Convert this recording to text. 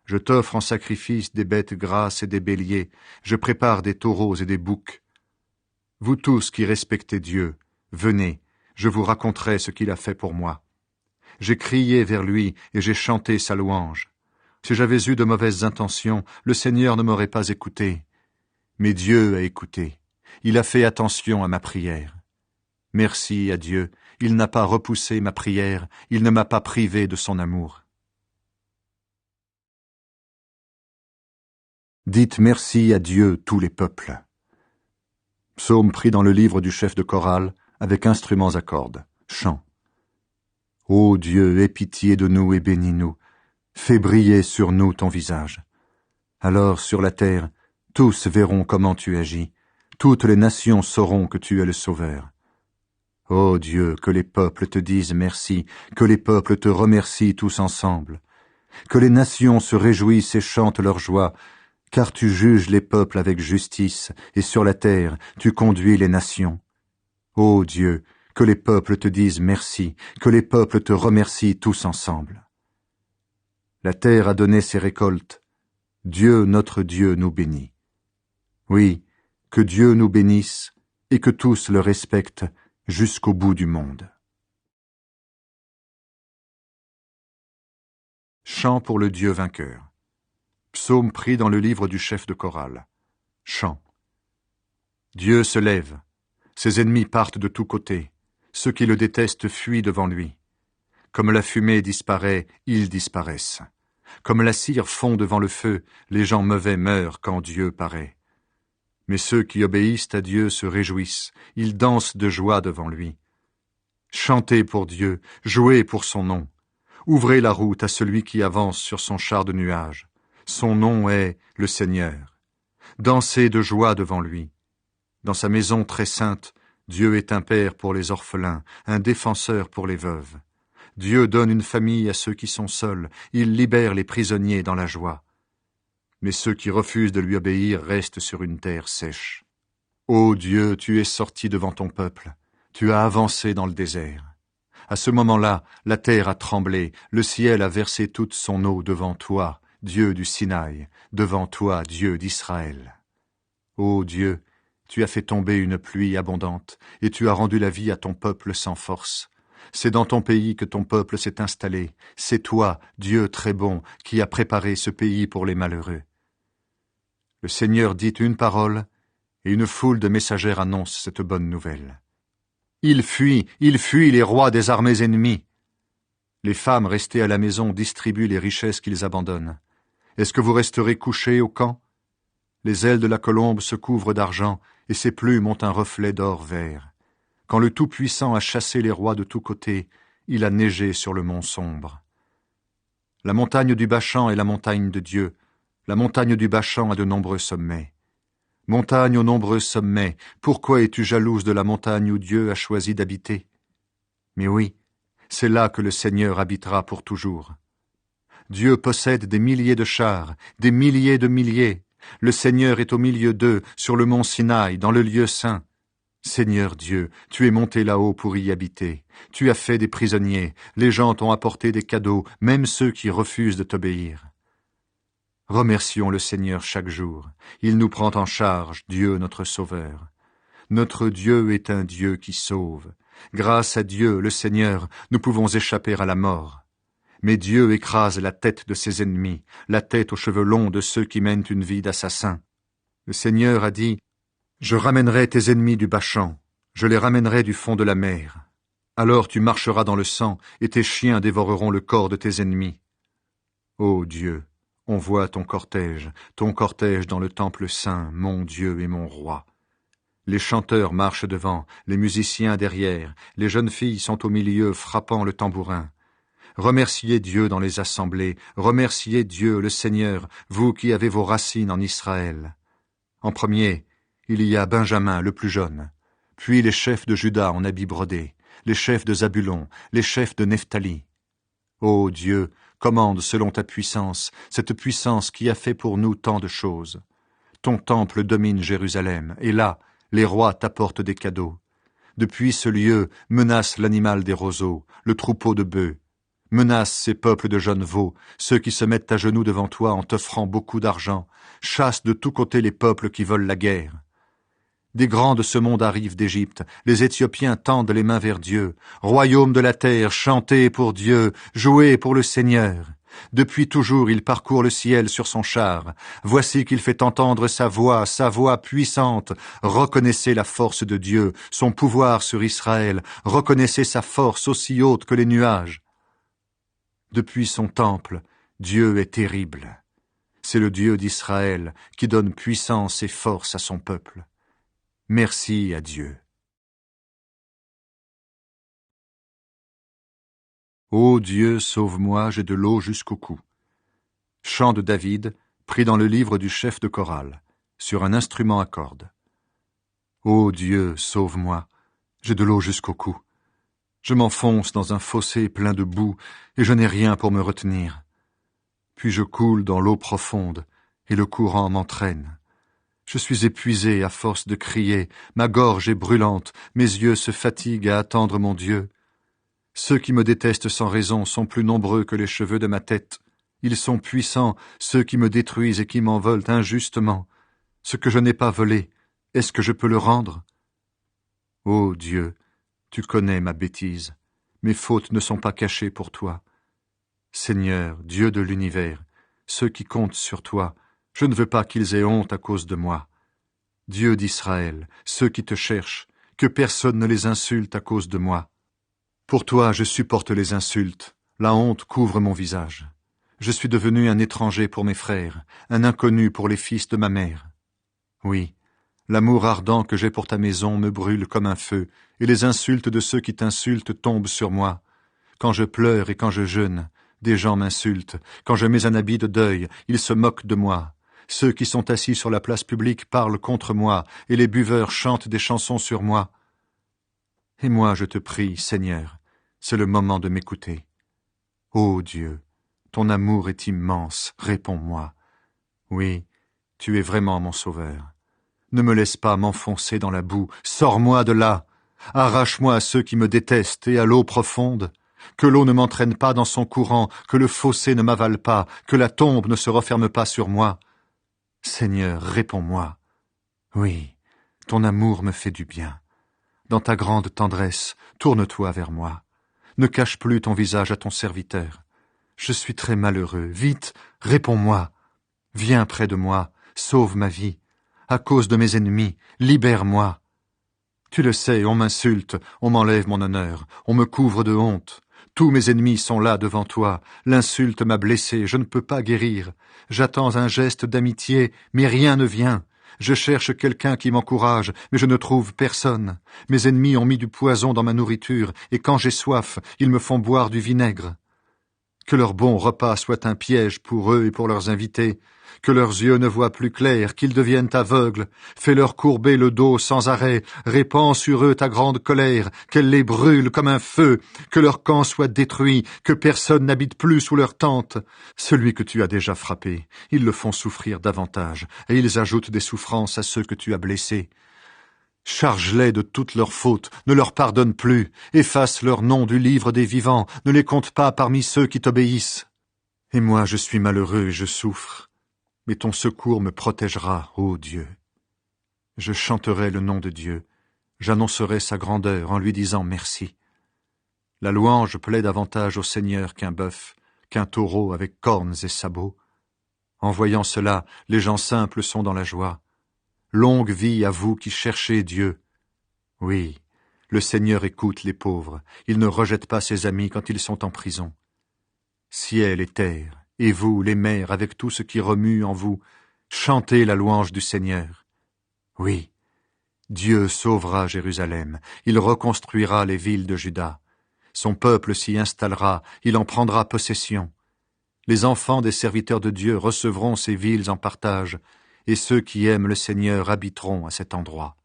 Je t'offre en sacrifice des bêtes grasses et des béliers, je prépare des taureaux et des boucs. Vous tous qui respectez Dieu, venez, je vous raconterai ce qu'il a fait pour moi. J'ai crié vers lui et j'ai chanté sa louange. Si j'avais eu de mauvaises intentions, le Seigneur ne m'aurait pas écouté. Mais Dieu a écouté. Il a fait attention à ma prière. Merci à Dieu, il n'a pas repoussé ma prière, il ne m'a pas privé de son amour. Dites merci à Dieu, tous les peuples. Psaume pris dans le livre du chef de chorale, avec instruments à cordes. Chant. Ô Dieu, aie pitié de nous et bénis-nous. Fais briller sur nous ton visage. Alors, sur la terre, tous verront comment tu agis. Toutes les nations sauront que tu es le Sauveur. Ô Dieu, que les peuples te disent merci, que les peuples te remercient tous ensemble. Que les nations se réjouissent et chantent leur joie, car tu juges les peuples avec justice, et sur la terre tu conduis les nations. Ô Dieu, que les peuples te disent merci, que les peuples te remercient tous ensemble. La terre a donné ses récoltes. Dieu, notre Dieu, nous bénit. Oui, que Dieu nous bénisse, et que tous le respectent jusqu'au bout du monde. Chant pour le Dieu vainqueur. Psaume pris dans le livre du chef de chorale. Chant. Dieu se lève. Ses ennemis partent de tous côtés. Ceux qui le détestent fuient devant lui. Comme la fumée disparaît, ils disparaissent. Comme la cire fond devant le feu, les gens mauvais meurent quand Dieu paraît. Mais ceux qui obéissent à Dieu se réjouissent, ils dansent de joie devant lui. Chantez pour Dieu, jouez pour son nom. Ouvrez la route à celui qui avance sur son char de nuages. Son nom est le Seigneur. Dansez de joie devant lui. Dans sa maison très sainte, Dieu est un père pour les orphelins, un défenseur pour les veuves. Dieu donne une famille à ceux qui sont seuls, il libère les prisonniers dans la joie. Mais ceux qui refusent de lui obéir restent sur une terre sèche. Ô Dieu, tu es sorti devant ton peuple, tu as avancé dans le désert. À ce moment-là, la terre a tremblé, le ciel a versé toute son eau devant toi, Dieu du Sinaï, devant toi, Dieu d'Israël. Ô Dieu, tu as fait tomber une pluie abondante, et tu as rendu la vie à ton peuple sans force. C'est dans ton pays que ton peuple s'est installé. C'est toi, Dieu très bon, qui as préparé ce pays pour les malheureux. Le Seigneur dit une parole, et une foule de messagères annonce cette bonne nouvelle. Il fuit les rois des armées ennemies. Les femmes restées à la maison distribuent les richesses qu'ils abandonnent. Est-ce que vous resterez couchés au camp? Les ailes de la colombe se couvrent d'argent, et ses plumes ont un reflet d'or vert. Quand le Tout-Puissant a chassé les rois de tous côtés, il a neigé sur le mont sombre. La montagne du Bachan est la montagne de Dieu. La montagne du Bachan a de nombreux sommets. Montagne aux nombreux sommets, pourquoi es-tu jalouse de la montagne où Dieu a choisi d'habiter? Mais oui, c'est là que le Seigneur habitera pour toujours. Dieu possède des milliers de chars, des milliers de milliers. Le Seigneur est au milieu d'eux, sur le mont Sinaï, dans le lieu saint. Seigneur Dieu, tu es monté là-haut pour y habiter. Tu as fait des prisonniers, les gens t'ont apporté des cadeaux, même ceux qui refusent de t'obéir. Remercions le Seigneur chaque jour. Il nous prend en charge, Dieu notre Sauveur. Notre Dieu est un Dieu qui sauve. Grâce à Dieu, le Seigneur, nous pouvons échapper à la mort. Mais Dieu écrase la tête de ses ennemis, la tête aux cheveux longs de ceux qui mènent une vie d'assassins. Le Seigneur a dit, « Je ramènerai tes ennemis du Bachan, je les ramènerai du fond de la mer. Alors tu marcheras dans le sang, et tes chiens dévoreront le corps de tes ennemis. » Ô Dieu, on voit ton cortège dans le temple saint, mon Dieu et mon roi. Les chanteurs marchent devant, les musiciens derrière, les jeunes filles sont au milieu frappant le tambourin. Remerciez Dieu dans les assemblées, remerciez Dieu le Seigneur, vous qui avez vos racines en Israël. En premier, il y a Benjamin le plus jeune, puis les chefs de Juda en habits brodés, les chefs de Zabulon, les chefs de Nephtali. Ô Dieu, commande selon ta puissance, cette puissance qui a fait pour nous tant de choses. Ton temple domine Jérusalem, et là, les rois t'apportent des cadeaux. Depuis ce lieu menace l'animal des roseaux, le troupeau de bœufs. Menace ces peuples de jeunes veaux, ceux qui se mettent à genoux devant toi en t'offrant beaucoup d'argent. Chasse de tous côtés les peuples qui veulent la guerre. Des grands de ce monde arrivent d'Égypte, les Éthiopiens tendent les mains vers Dieu. Royaume de la terre, chantez pour Dieu, jouez pour le Seigneur. Depuis toujours il parcourt le ciel sur son char. Voici qu'il fait entendre sa voix puissante. Reconnaissez la force de Dieu, son pouvoir sur Israël. Reconnaissez sa force aussi haute que les nuages. Depuis son temple, Dieu est terrible. C'est le Dieu d'Israël qui donne puissance et force à son peuple. Merci à Dieu. Ô Dieu, sauve-moi, j'ai de l'eau jusqu'au cou. Chant de David, pris dans le livre du chef de chorale, sur un instrument à cordes. Ô Dieu, sauve-moi, j'ai de l'eau jusqu'au cou. Je m'enfonce dans un fossé plein de boue, et je n'ai rien pour me retenir. Puis je coule dans l'eau profonde, et le courant m'entraîne. Je suis épuisé à force de crier, ma gorge est brûlante, mes yeux se fatiguent à attendre mon Dieu. Ceux qui me détestent sans raison sont plus nombreux que les cheveux de ma tête. Ils sont puissants, ceux qui me détruisent et qui m'en veulent injustement. Ce que je n'ai pas volé, est-ce que je peux le rendre? Ô Dieu, tu connais ma bêtise. Mes fautes ne sont pas cachées pour toi. Seigneur, Dieu de l'univers, ceux qui comptent sur toi, je ne veux pas qu'ils aient honte à cause de moi. Dieu d'Israël, ceux qui te cherchent, que personne ne les insulte à cause de moi. Pour toi, je supporte les insultes, la honte couvre mon visage. Je suis devenu un étranger pour mes frères, un inconnu pour les fils de ma mère. Oui, l'amour ardent que j'ai pour ta maison me brûle comme un feu, et les insultes de ceux qui t'insultent tombent sur moi. Quand je pleure et quand je jeûne, des gens m'insultent. Quand je mets un habit de deuil, ils se moquent de moi. Ceux qui sont assis sur la place publique parlent contre moi, et les buveurs chantent des chansons sur moi. Et moi, je te prie, Seigneur, c'est le moment de m'écouter. Ô Dieu, ton amour est immense, réponds-moi. Oui, tu es vraiment mon sauveur. Ne me laisse pas m'enfoncer dans la boue, sors-moi de là. Arrache-moi à ceux qui me détestent et à l'eau profonde. Que l'eau ne m'entraîne pas dans son courant, que le fossé ne m'avale pas, que la tombe ne se referme pas sur moi. Seigneur, réponds-moi. Oui, ton amour me fait du bien. Dans ta grande tendresse, tourne-toi vers moi. Ne cache plus ton visage à ton serviteur. Je suis très malheureux. Vite, réponds-moi. Viens près de moi, sauve ma vie. À cause de mes ennemis, libère-moi. Tu le sais, on m'insulte, on m'enlève mon honneur, on me couvre de honte. Tous mes ennemis sont là devant toi. L'insulte m'a blessé, je ne peux pas guérir. J'attends un geste d'amitié, mais rien ne vient. Je cherche quelqu'un qui m'encourage, mais je ne trouve personne. Mes ennemis ont mis du poison dans ma nourriture, et quand j'ai soif, ils me font boire du vinaigre. Que leur bon repas soit un piège pour eux et pour leurs invités. Que leurs yeux ne voient plus clair, qu'ils deviennent aveugles. Fais-leur courber le dos sans arrêt. Répands sur eux ta grande colère, qu'elle les brûle comme un feu. Que leur camp soit détruit, que personne n'habite plus sous leur tente. Celui que tu as déjà frappé, ils le font souffrir davantage, et ils ajoutent des souffrances à ceux que tu as blessés. Charge-les de toutes leurs fautes, ne leur pardonne plus, efface leur nom du livre des vivants, ne les compte pas parmi ceux qui t'obéissent. Et moi je suis malheureux et je souffre, mais ton secours me protégera, ô Dieu. Je chanterai le nom de Dieu, j'annoncerai sa grandeur en lui disant merci. La louange plaît davantage au Seigneur qu'un bœuf, qu'un taureau avec cornes et sabots. En voyant cela, les gens simples sont dans la joie. Longue vie à vous qui cherchez Dieu. Oui, le Seigneur écoute les pauvres, il ne rejette pas ses amis quand ils sont en prison. Ciel et terre, et vous, les mers, avec tout ce qui remue en vous, chantez la louange du Seigneur. Oui, Dieu sauvera Jérusalem, il reconstruira les villes de Juda. Son peuple s'y installera, il en prendra possession. Les enfants des serviteurs de Dieu recevront ces villes en partage, et ceux qui aiment le Seigneur habiteront à cet endroit.